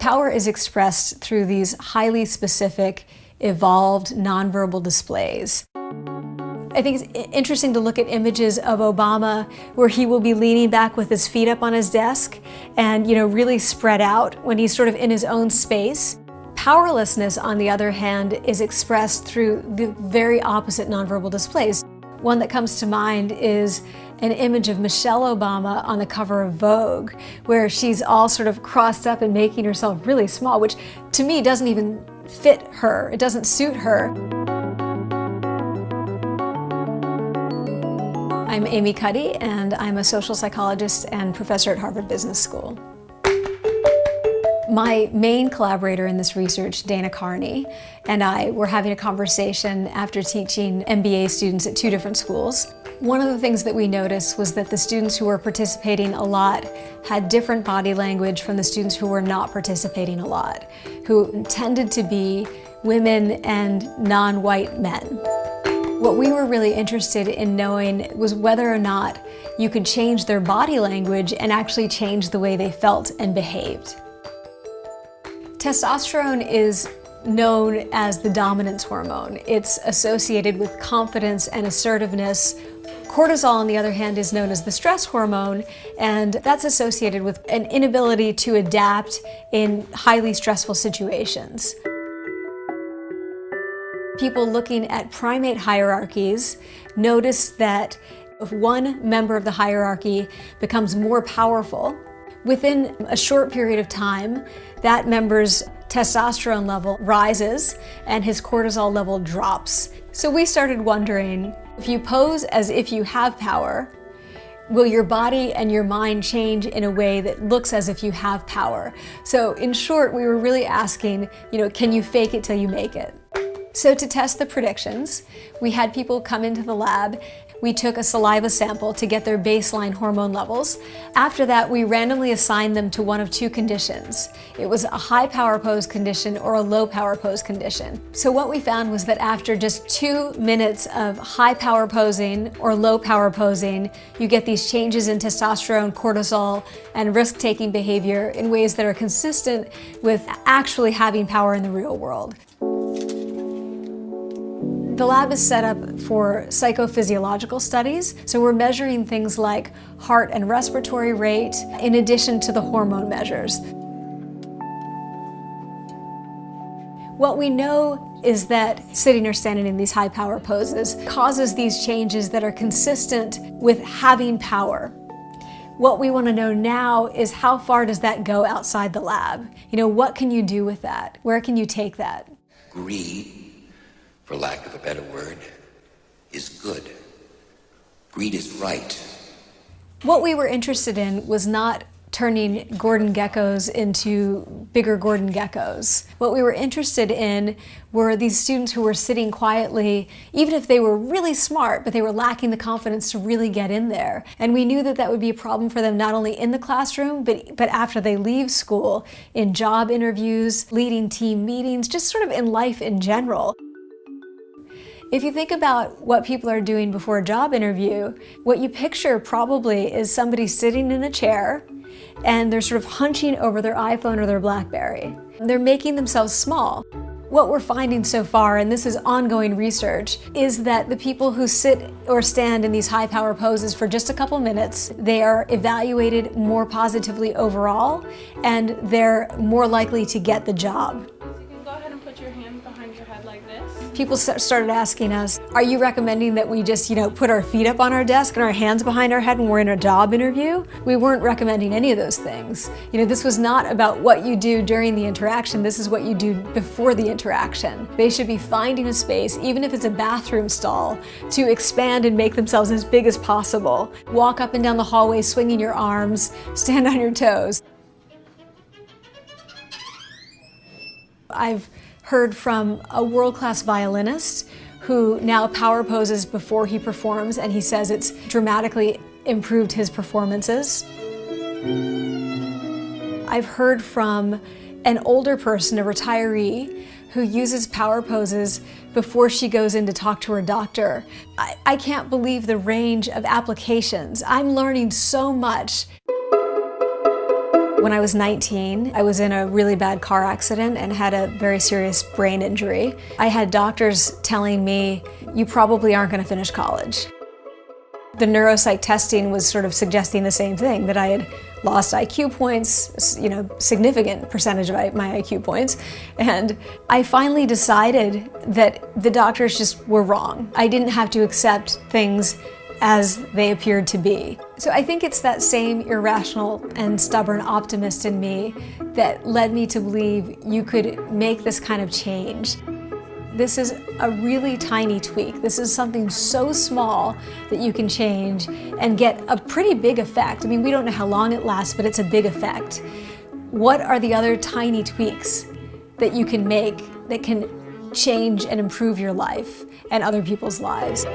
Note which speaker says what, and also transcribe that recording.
Speaker 1: Power is expressed through these highly specific, evolved, nonverbal displays. I think it's interesting to look at images of Obama where he will be leaning back with his feet up on his desk and, really spread out when he's sort of in his own space. Powerlessness, on the other hand, is expressed through the very opposite nonverbal displays. One that comes to mind is an image of Michelle Obama on the cover of Vogue, where she's all sort of crossed up and making herself really small, which to me doesn't even fit her. It doesn't suit her. I'm Amy Cuddy, and I'm a social psychologist and professor at Harvard Business School. My main collaborator in this research, Dana Carney, and I were having a conversation after teaching MBA students at 2 different schools. One of the things that we noticed was that the students who were participating a lot had different body language from the students who were not participating a lot, who tended to be women and non-white men. What we were really interested in knowing was whether or not you could change their body language and actually change the way they felt and behaved. Testosterone is known as the dominance hormone. It's associated with confidence and assertiveness. Cortisol, on the other hand, is known as the stress hormone, and that's associated with an inability to adapt in highly stressful situations. People looking at primate hierarchies notice that if one member of the hierarchy becomes more powerful, within a short period of time, that member's testosterone level rises and his cortisol level drops. So we started wondering, if you pose as if you have power, will your body and your mind change in a way that looks as if you have power? So in short, we were really asking, can you fake it till you make it? So to test the predictions, we had people come into the lab. We took a saliva sample to get their baseline hormone levels. After that, we randomly assigned them to one of 2 conditions. It was a high power pose condition or a low power pose condition. So what we found was that after just 2 minutes of high power posing or low power posing, you get these changes in testosterone, cortisol, and risk-taking behavior in ways that are consistent with actually having power in the real world. The lab is set up for psychophysiological studies, so we're measuring things like heart and respiratory rate in addition to the hormone measures. What we know is that sitting or standing in these high power poses causes these changes that are consistent with having power. What we want to know now is how far does that go outside the lab? What can you do with that? Where can you take that?
Speaker 2: Greed, for lack of a better word, is good. Greed is right.
Speaker 1: What we were interested in was not turning Gordon geckos into bigger Gordon geckos. What we were interested in were these students who were sitting quietly, even if they were really smart, but they were lacking the confidence to really get in there. And we knew that that would be a problem for them not only in the classroom, but after they leave school, in job interviews, leading team meetings, just sort of in life in general. If you think about what people are doing before a job interview, what you picture probably is somebody sitting in a chair and they're sort of hunching over their iPhone or their BlackBerry. They're making themselves small. What we're finding so far, and this is ongoing research, is that the people who sit or stand in these high power poses for just a couple minutes, they are evaluated more positively overall, and they're more likely to get the job. People started asking us, are you recommending that we just, put our feet up on our desk and our hands behind our head when we're in a job interview? We weren't recommending any of those things. This was not about what you do during the interaction. This is what you do before the interaction. They should be finding a space, even if it's a bathroom stall, to expand and make themselves as big as possible. Walk up and down the hallway swinging your arms, stand on your toes. I've heard from a world-class violinist who now power poses before he performs, and he says it's dramatically improved his performances. I've heard from an older person, a retiree, who uses power poses before she goes in to talk to her doctor. I can't believe the range of applications. I'm learning so much. When I was 19, I was in a really bad car accident and had a very serious brain injury. I had doctors telling me, you probably aren't going to finish college. The neuropsych testing was sort of suggesting the same thing, that I had lost IQ points, significant percentage of my IQ points. And I finally decided that the doctors just were wrong. I didn't have to accept things as they appeared to be. So I think it's that same irrational and stubborn optimist in me that led me to believe you could make this kind of change. This is a really tiny tweak. This is something so small that you can change and get a pretty big effect. I mean, we don't know how long it lasts, but it's a big effect. What are the other tiny tweaks that you can make that can change and improve your life and other people's lives?